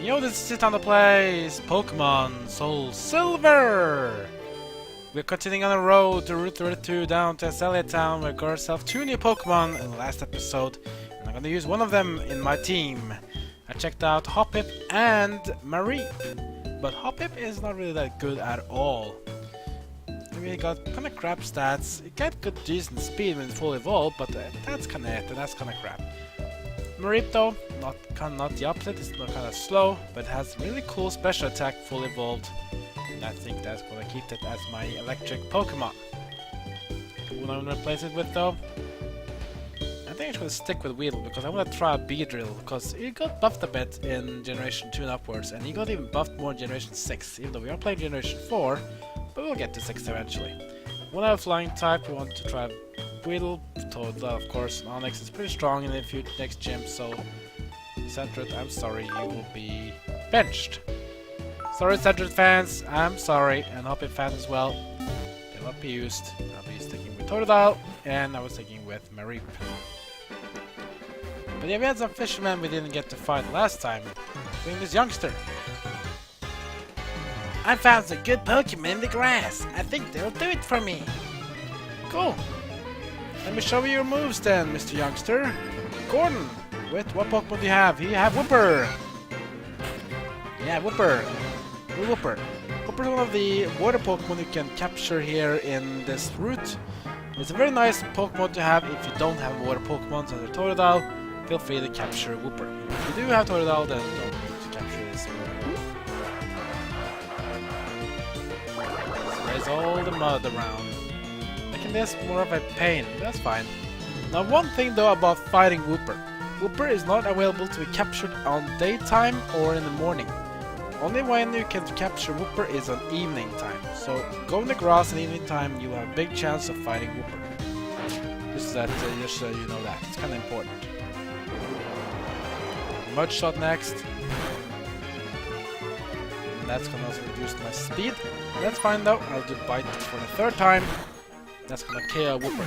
Yo, this is Time to Play Pokemon SoulSilver! We're continuing on the road to Route 32 down to Azalea Town. We got ourselves 2 new Pokemon in the last episode, and I'm gonna use one of them in my team. I checked out Hoppip and Mareep, but Hoppip is not really that good at all. We got kinda crap stats. It got good decent speed when it's full evolved, but that's kinda it, and that's kinda crap. Mareep though, not the opposite, it's not kinda slow, but has really cool special attack full evolved. And I think that's gonna keep that as my electric Pokemon. Who I'm gonna replace it with though? I think I'm gonna stick with Weedle because I wanna try Beedrill because it got buffed a bit in Generation 2 and upwards, and he got even buffed more in Generation 6, even though we are playing Generation 4, but we'll get to 6 eventually. One out of Flying type, we want to try Weedle, Toad, of course, and Onix is pretty strong in the next gym, so Sandshrew, I'm sorry, you will be benched. Sorry Sandshrew fans, I'm sorry, and Hoppip fans as well. They will not be used. I'll be sticking with Totodile, and I was sticking with Mareep. But yeah, we had some fishermen we didn't get to fight last time, including this youngster. I found some good Pokemon in the grass. I think they'll do it for me. Cool. Let me show you your moves then, Mr. Youngster. Gordon, what Pokemon do you have? You have Whooper. Yeah, Whooper. Whooper. Whooper is one of the water Pokemon you can capture here in this route. It's a very nice Pokemon to have if you don't have water Pokemon under Totodile. Feel free to capture Whooper. If you do have Totodile, then don't need to capture this. Raise all the mud around. Making this more of a pain, that's fine. Now one thing though about fighting Whooper. Whooper is not available to be captured on daytime or in the morning. Only when you can capture Whooper is on evening time. So go in the grass in evening time, you have a big chance of fighting Whooper. Just so you know that, it's kinda important. Mud Shot next. And that's gonna also reduce my speed. That's fine though, I'll do Bite for the 3rd time. That's gonna KO Whooper.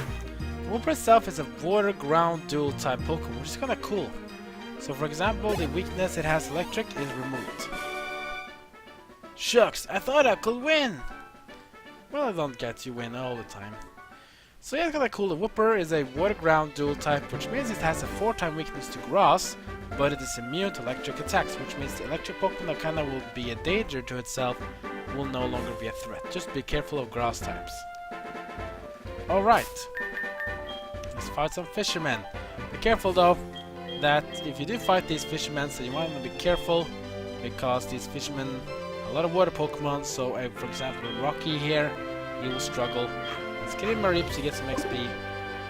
Whooper itself is a water ground dual type Pokemon, which is kinda cool. So for example, the weakness it has electric is removed. Shucks, I thought I could win! Well, I don't get you win all the time. So yeah, it's kinda cool. The Whooper is a water ground dual type, which means it has a 4-time weakness to grass, but it is immune to electric attacks, which means the electric Pokemon that kinda will be a danger to itself will no longer be a threat. Just be careful of grass types. Alright, let's fight some fishermen. Be careful though, that if you do fight these fishermen, so you want to be careful, because these fishermen are a lot of water Pokemon, so for example Rocky here, he will struggle. Let's get him Mareep to get some XP.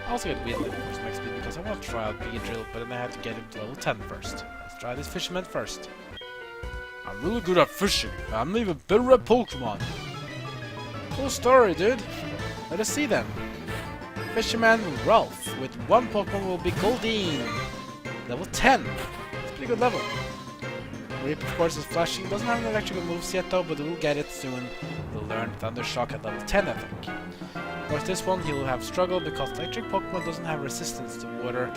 I'll also get Weedle for some XP because I want to try out Beedrill, but then I have to get him to level 10 first. Let's try this fisherman first. I'm really good at fishing, I'm even better at Pokemon. Cool story, dude. Let us see then. Fisherman Ralph with 1 Pokemon will be Goldeen. Level 10. It's a pretty good level. Mareep of course is flashing. Doesn't have any electrical moves yet though, but we'll get it soon. We'll learn Thunder Shock at level 10 I think. Of course this one he will have struggle because electric Pokemon doesn't have resistance to water.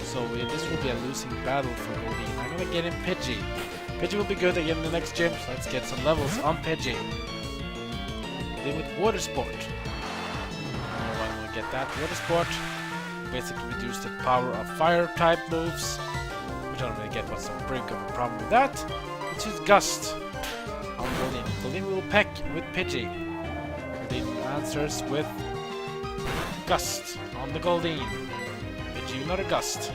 So this will be a losing battle for Goldeen. I'm gonna get him Pidgey. Pidgey will be good again in the next gym, so let's get some levels on Pidgey. Then with Water Sport. Get that Water Sport. Basically reduce the power of fire type moves. Which I don't really get what's the brink of a problem with that. Let's use Gust on Goldeen. Goldeen will peck with Pidgey. Goldeen answers with Gust on the Goldeen. Pidgey another Gust.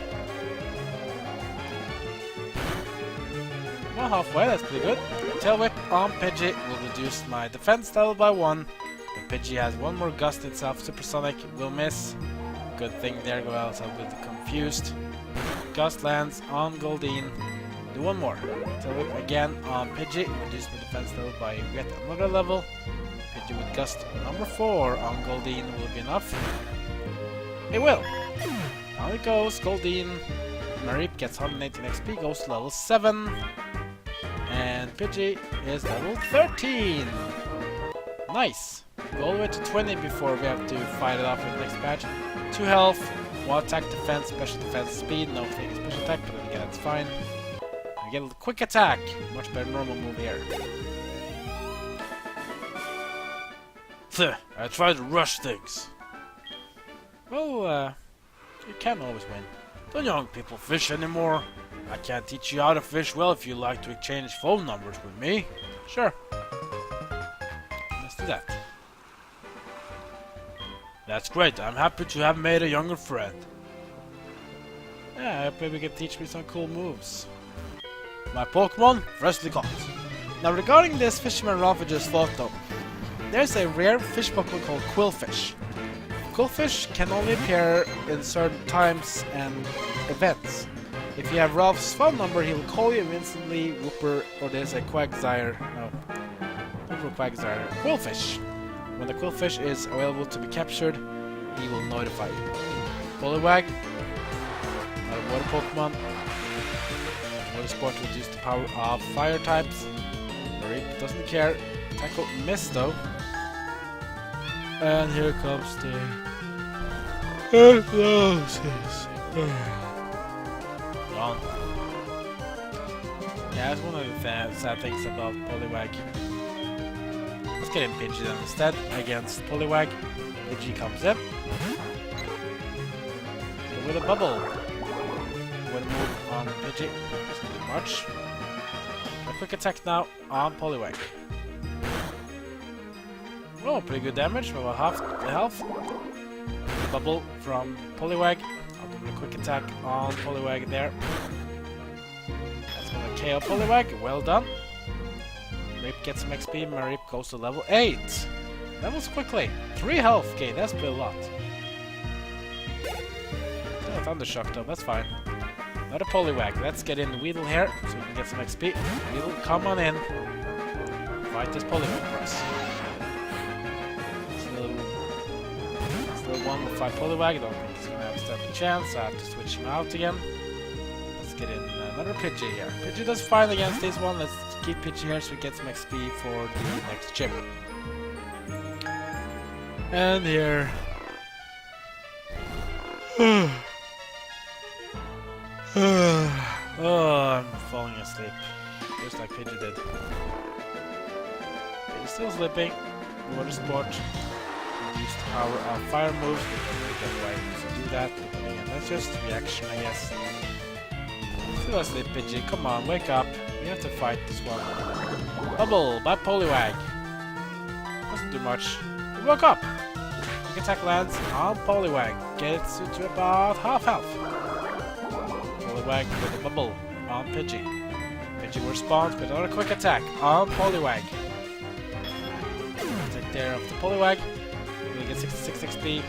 Well, halfway, that's pretty good. Tail Whip on Pidgey will reduce my defense level by 1. Pidgey has 1 more Gust itself. Supersonic will miss. Good thing there, go else I will be confused. Gust lands on Goldeen. Do 1 more. Tail Whip again on Pidgey. Reduce my defense level by yet another level. Pidgey with Gust number 4 on Goldeen will be enough. It will. Down it goes. Goldeen. Mareep gets 118 XP. Goes to level 7. And Pidgey is level 13. Nice. Go all the way to 20 before we have to fight it off in the next patch. 2 health, 1 attack defense, special defense speed, no taking special attack, but then again that's fine. I get a quick attack. Much better normal move here. I try to rush things. Well, you can't always win. Don't young people fish anymore? I can't teach you how to fish well if you like to exchange phone numbers with me. Sure. Let's do that. That's great. I'm happy to have made a younger friend. Yeah, maybe you can teach me some cool moves. My Pokemon, freshly caught. Now regarding this Fisherman Ralphage's photo, there's a rare fish Pokemon called Quillfish. Quillfish can only appear in certain times and events. If you have Ralph's phone number, he will call you instantly. Whooper, or there's a Quagsire. No. Whooper Quagsire. Quillfish. When the Quillfish is available to be captured, he will notify you. Poliwag. Not a water Pokemon. Water Sport will reduce the power of fire types. Mareep doesn't care. Tackle miss though. And here comes the hypnosis. Gone. Yeah, that's one of the sad things about Poliwag. Let's get in Pidgey then instead against Poliwag. Pidgey comes in. So with a bubble. With a move on Pidgey. It's not too much. A quick attack now on Poliwag. Oh, pretty good damage, about half the health. Bubble from Poliwag. I'll do a quick attack on Poliwag there. That's gonna KO Poliwag, well done. Mareep gets some XP, Mareep goes to level 8. Levels quickly. 3 health, okay, that's pretty a lot. Oh, Thundershock though, that's fine. Not a Poliwag, let's get in Weedle here, so we can get some XP. Weedle, come on in. Fight this Poliwag for us. One will fight Poliwag. I don't think he's gonna have a stepping chance. I have to switch him out again. Let's get in another Pidgey here. Pidgey does fine against this one. Let's keep Pidgey here so we get some XP for the next gym. And here. Oh, I'm falling asleep. Just like Pidgey did. He's still sleeping. Water Sport. Use the power of fire moves because we get right to do that. But again, that's just reaction, I guess. Still asleep, Pidgey. Come on, wake up. We have to fight this one. Bubble by Poliwag. Doesn't do much. He woke up. Quick attack lands on Poliwag. Gets it to about half health. Poliwag with a bubble on Pidgey. Pidgey responds with another quick attack on Poliwag. Take care of the Poliwag. We get 66 XP.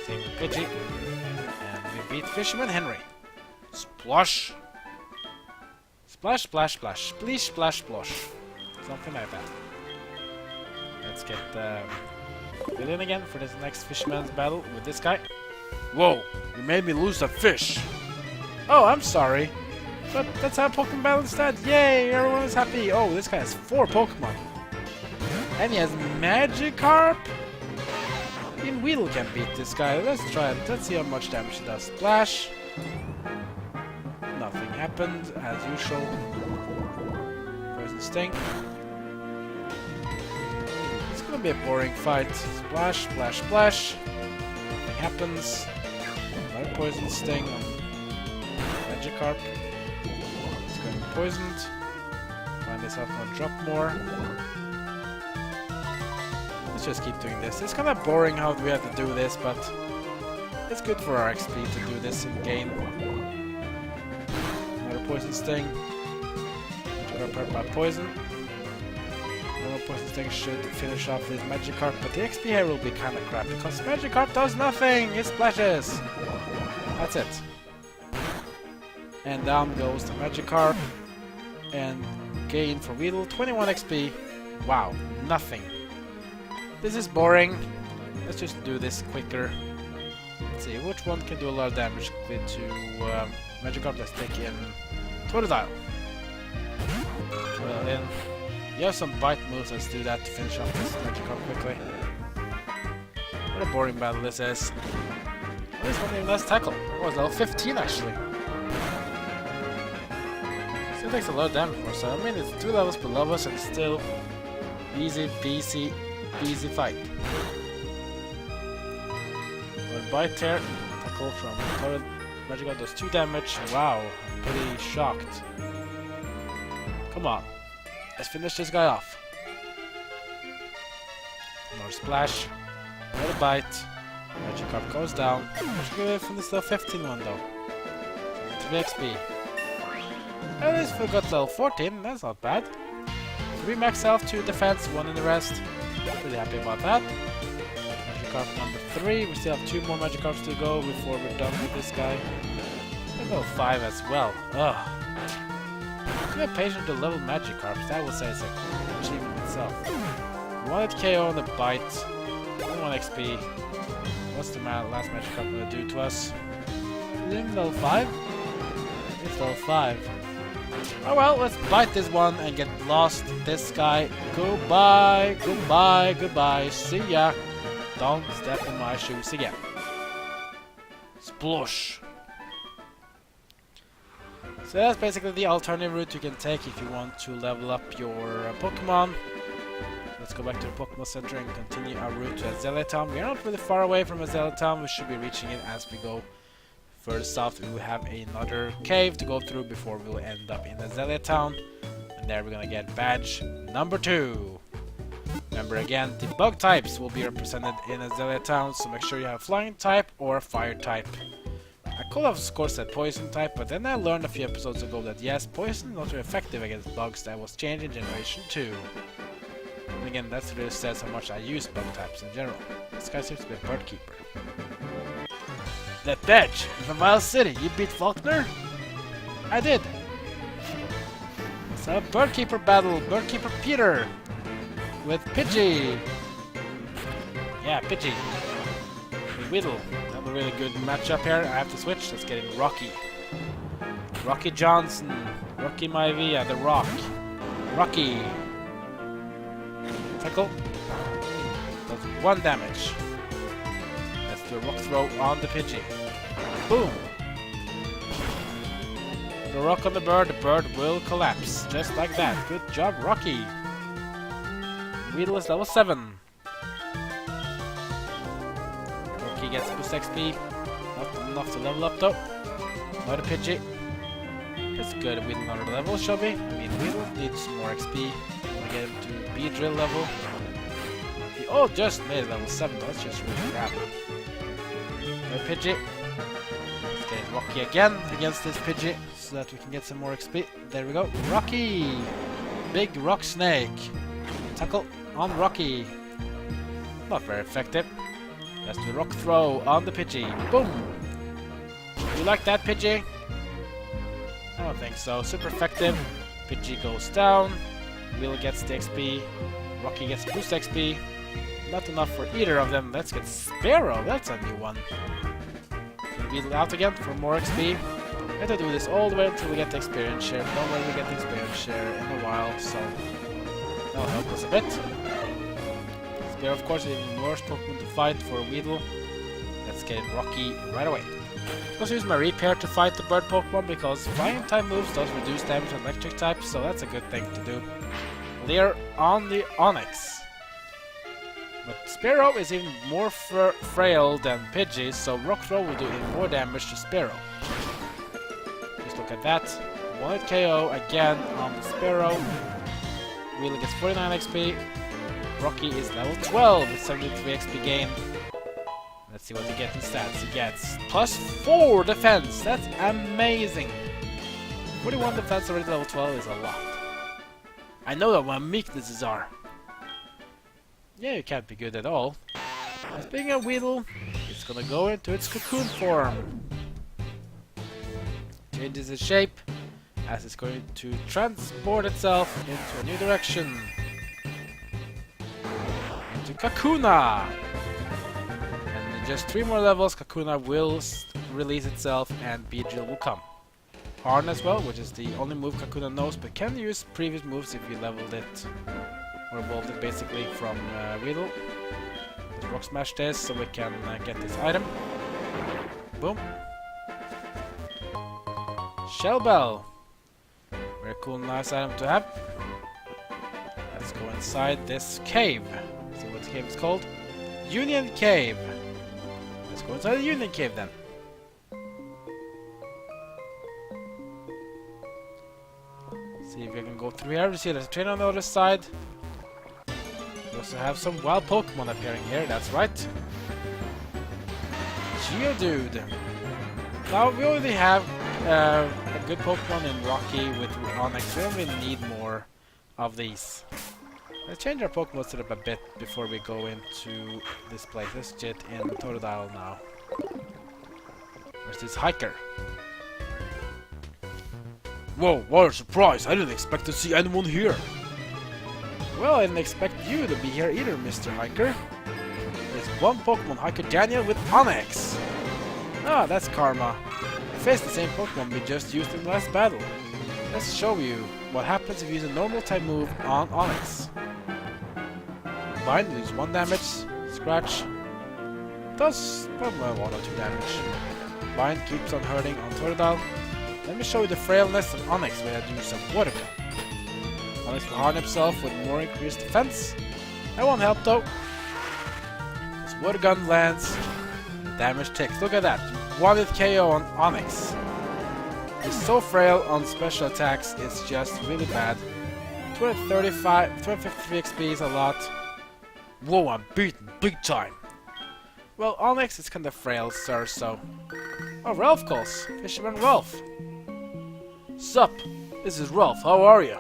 Same with Pidgey. And we beat Fisherman Henry. Splosh. Splash, splash, splash. Spleesh, splash, splosh. Something like that. Let's get Bill in again for this next Fisherman's battle with this guy. Whoa! You made me lose a fish! Oh, I'm sorry. But let's have Pokemon battle instead. Yay! Everyone is happy. Oh, this guy has 4 Pokemon. And he has Magikarp. Even Weedle can beat this guy. Let's try it. Let's see how much damage he does. Splash. Nothing happened, as usual. Poison Sting. It's gonna be a boring fight. Splash, splash, splash. Nothing happens. Another Poison Sting on Magikarp. It's gonna be poisoned. Find this out, gonna drop more. Let's just keep doing this. It's kind of boring how we have to do this, but it's good for our XP to do this in game. Another Poison Sting. Magikarp hurt by poison. Another Poison Sting should finish off this Magikarp, but the XP here will be kind of crap because Magikarp does nothing! It splashes! That's it. And down goes the Magikarp. And gain for Weedle 21 XP. Wow, nothing. This is boring. Let's just do this quicker. Let's see, which one can do a lot of damage quickly to Magikarp? Let's take in Totodile. Well, in. You have some bite moves, let's do that to finish off this Magikarp quickly. What a boring battle this is. Well, this one even has tackle. Oh, it's level 15 actually. Still It takes a lot of damage for us, so I mean it's 2 levels below us and still easy peasy fight. One bite here, tackle from Total Magikarp does 2 damage. Wow, I'm pretty shocked. Come on, let's finish this guy off. More splash, another bite. Magikarp goes down. Let's go from this level 15 one though. 3 XP. At least we got level 14, that's not bad. 3 max health, 2 defense, 1 in the rest. Pretty happy about that. Magikarp number 3, we still have 2 more Magikarps to go before we're done with this guy. Level 5 as well. Ugh. To be patient to level Magikarps, that will say it's an achievement itself. 1 hit KO on the bite, 1 XP. What's the last Magikarp gonna do to us? Is it level 5? It's level 5. Oh well, let's bite this one and get lost. This guy. Goodbye, goodbye, goodbye. See ya. Don't step in my shoes again. Splosh. So that's basically the alternative route you can take if you want to level up your Pokemon. Let's go back to the Pokemon Center and continue our route to Azalea Town. We are not really far away from Azalea Town. We should be reaching it as we go further south. We will have another cave to go through before we will end up in Azalea Town. And there we're gonna get badge number 2. Remember again, the bug types will be represented in Azalea Town, so make sure you have a flying type or a fire type. I could have of course said poison type, but then I learned a few episodes ago that yes, poison is not very effective against bugs. That was changed in Generation 2. And again, that really says how much I use bug types in general. This guy seems to be a bird keeper. That badge from Miles City, you beat Faulkner? I did. So bird keeper battle, bird keeper Peter with Pidgey. Yeah, Pidgey. Whittle. Another really good matchup here. I have to switch. Let's get in Rocky. Rocky Johnson. Rocky Maivia, the Rock. Rocky. Tackle. Does 1 damage. Let's do a rock throw on the Pidgey. Boom. The rock on the bird will collapse. Just like that. Good job, Rocky. Weedle is level 7. Rocky gets boost XP. Not enough to level up though. Another Pidgey. That's good. Weedle another level, shall we? I mean, Weedle needs some more XP. We get him to B-Drill level. He just made level 7. That's just really crap. Another Pidgey. Let's get Rocky again against this Pidgey so that we can get some more XP. There we go. Rocky! Big rock snake. Tackle on Rocky. Not very effective. Let's do a rock throw on the Pidgey. Boom! You like that, Pidgey? I don't think so. Super effective. Pidgey goes down. Will gets the XP. Rocky gets boost XP. Not enough for either of them. Let's get Sparrow. That's a new one. Weedle out again for more XP. We have to do this all the way until we get the experience share. Don't worry, we get the experience share in a while, so that'll help us a bit. Sparrow, of course, is the worst Pokemon to fight for a Weedle. Let's get Rocky right away. I'm going to use my repair to fight the bird Pokemon because flying type moves does reduce damage on electric type, so that's a good thing to do. Leer on the Onix. But Sparrow is even more frail than Pidgey, so Rock Throw will do even more damage to Sparrow. Just look at that. 1 hit KO again on the Sparrow. Wheeler gets 49 XP. Rocky is level 12 with 73 XP gain. Let's see what he gets in stats. He gets plus 4 defense. That's amazing. 41 defense already level 12 is a lot. I know that what my weaknesses are. Yeah, you can't be good at all. Speaking of Weedle, it's gonna go into its cocoon form. Changes its shape as it's going to transport itself into a new direction. Into Kakuna! And in just 3 more levels, Kakuna will release itself and Beedrill will come. Harn as well, which is the only move Kakuna knows, but can use previous moves if you leveled it. Or evolved it basically from Weedle. Let's rock smash this so we can get this item. Boom. Shell Bell. Very cool, nice item to have. Let's go inside this cave. See what the cave is called? Union Cave. Let's go inside the Union Cave then. See if we can go through here. We see there's a trainer on the other side. We also have some wild Pokemon appearing here, that's right. Geodude. Now we already have a good Pokemon in Rocky with Onix. We don't really need more of these. Let's change our Pokemon setup a bit before we go into this place. Let's get in Totodile now. Where's this hiker? Whoa, what a surprise! I didn't expect to see anyone here. Well, I didn't expect you to be here either, Mr. Hiker. There's one Pokemon, Hiker Daniel with Onix. Ah, that's Karma. I faced the same Pokemon we just used in the last battle. Let's show you what happens if you use a normal type move on Onix. Bind, lose 1 damage. Scratch does probably 1 or 2 damage. Bind keeps on hurting on Totodile. Let me show you the frailness of Onix when I do some water gun. Onix will harden himself with more increased defense. That won't help though. This water gun lands, the damage ticks. Look at that. 1 KO on Onix. He's so frail on special attacks, it's just really bad. 253 XP is a lot. Whoa, I'm beaten big time. Well, Onix is kinda frail, sir, so... Oh, Ralph calls. Fisherman Ralph. Sup, this is Ralph, how are you?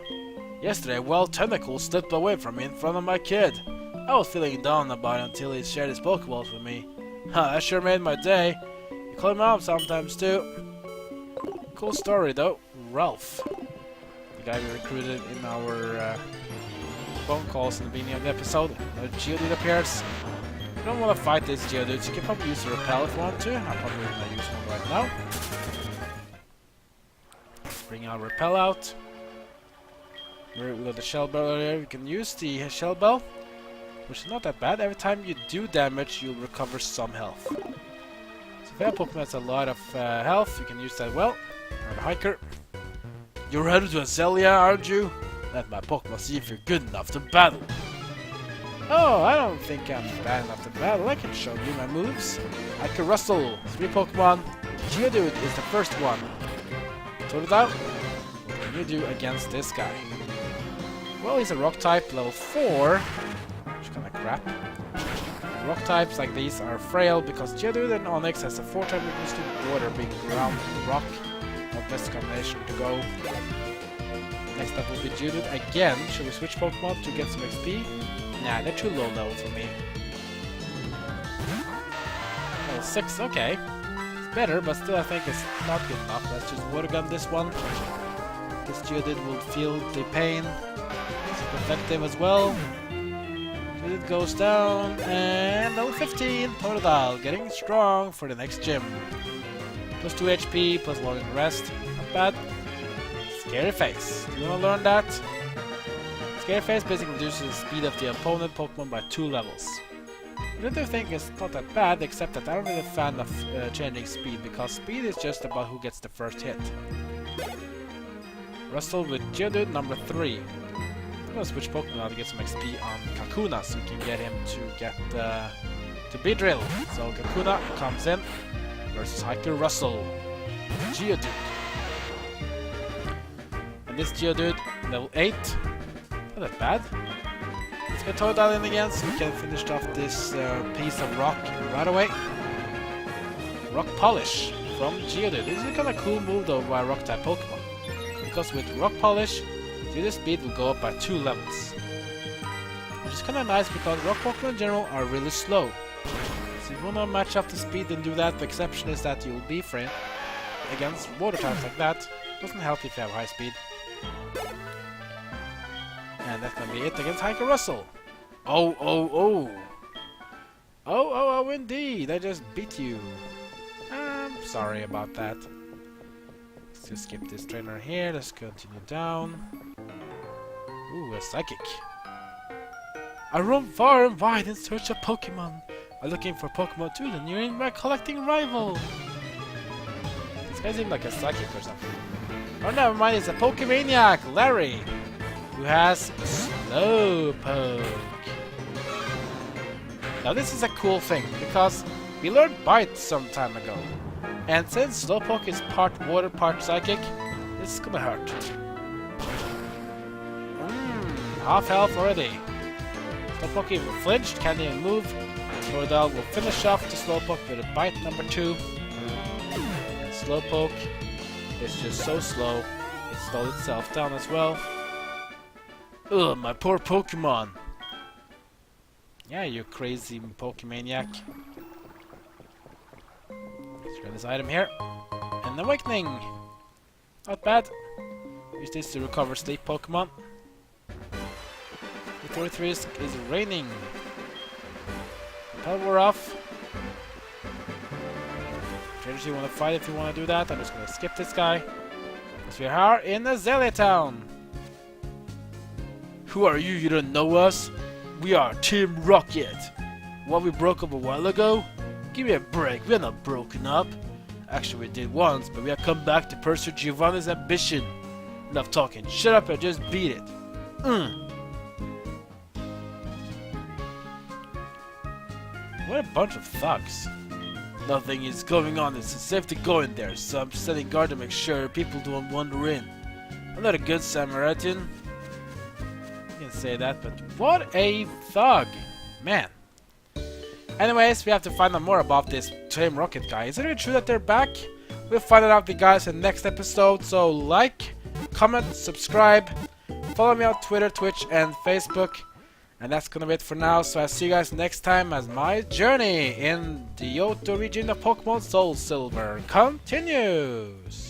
Yesterday, Wild Tentacle slipped away from me in front of my kid. I was feeling down about it until he shared his Pokeballs with me. Huh, that sure made my day. You call him out sometimes too. Cool story though. Ralph. The guy we recruited in our phone calls in the beginning of the episode. A Geodude appears. You don't want to fight this Geodude, so you can probably use a Repel if you want to. I'm probably going to use one right now. Let's bring our Repel out. We got the Shell Bell earlier. We can use the Shell Bell, which is not that bad. Every time you do damage, you'll recover some health. So if you have Pokemon that's a lot of health, you can use that well. Or the Hiker. You're headed to Azalea, aren't you? Let my Pokemon see if you're good enough to battle. Oh, I don't think I'm bad enough to battle. I can show you my moves. Hiker Rustle, 3 Pokemon. Geodude is the first one. Totodile, what can you do against this guy? Well, he's a rock type, level 4, which is kinda crap. Rock types like these are frail because Geodude and Onix has a 4-type weakness to water, being ground and rock. Not best combination to go. Next up will be Geodude again. Should we switch Pokemon to get some XP? Nah, they're too low level for me. Level 6, okay. It's better, but still I think it's not good enough. Let's just water gun this one. This Geodude will feel the pain. Effective as well. It goes down, and level 15, Totodile, getting strong for the next gym. Plus 2 HP, plus 1 in the rest. Not bad. Scary Face. Do you want to learn that? Scary Face basically reduces the speed of the opponent Pokemon by 2 levels. The other thing is not that bad, except that I'm really a fan of changing speed, because speed is just about who gets the first hit. Rustle with Geodude number 3. I'm gonna switch Pokemon now to get some XP on Kakuna, so we can get him to get to Beedrill. So Kakuna comes in versus Hiker Rustle. Geodude. And this Geodude, level 8. Not that bad. Let's get Totodile in again so we can finish off this piece of rock right away. Rock Polish from Geodude. This is a kinda cool move though by a rock type Pokemon. Because with Rock Polish, Geodude's speed will go up by 2 levels. Which is kinda nice because rock Pokemon in general are really slow. So if you wanna match up the speed, then do that. The exception is that you'll be frail against water types like that. Doesn't help if you have high speed. And that's gonna be it against Hiker Rustle. Oh indeed, I just beat you. I'm sorry about that. Let's just skip this trainer here, let's continue down. Ooh, a Psychic. I roam far and wide in search of Pokemon. I'm looking for Pokemon too, and you're in my collecting rival. This guy seems like a Psychic or something. Oh, never mind, it's a Pokemaniac, Larry, who has Slowpoke. Now this is a cool thing, because we learned Bite some time ago. And since Slowpoke is part water, part psychic, this is gonna hurt. Half health already. Slowpoke even flinched, can't even move. Tordal will finish off the Slowpoke with a Bite number 2. And Slowpoke is just so slow, it slowed itself down as well. Ugh, my poor Pokemon. Yeah, you crazy Pokemaniac. Let's grab this item here. An Awakening! Not bad. Use this to recover sleep Pokemon. The 43 is raining. Power off. Traders, you want to fight if you want to do that. I'm just going to skip this guy. Because we are in Azalea Town. Who are you? You don't know us? We are Team Rocket. What, we broke up a while ago? Give me a break. We're not broken up. Actually, we did once, but we have come back to pursue Giovanni's ambition. Enough talking. Shut up and just beat it. What a bunch of thugs. Nothing is going on. It's safe to go in there, so I'm setting guard to make sure people don't wander in. I'm not a good Samaritan. You can say that, but what a thug. Man. Anyways, we have to find out more about this Team Rocket guy. Is it really true that they're back? We'll find it out, the guys, in the next episode. So like, comment, subscribe, follow me on Twitter, Twitch, and Facebook. And that's gonna be it for now. So I'll see you guys next time as my journey in the Johto region of Pokemon SoulSilver continues.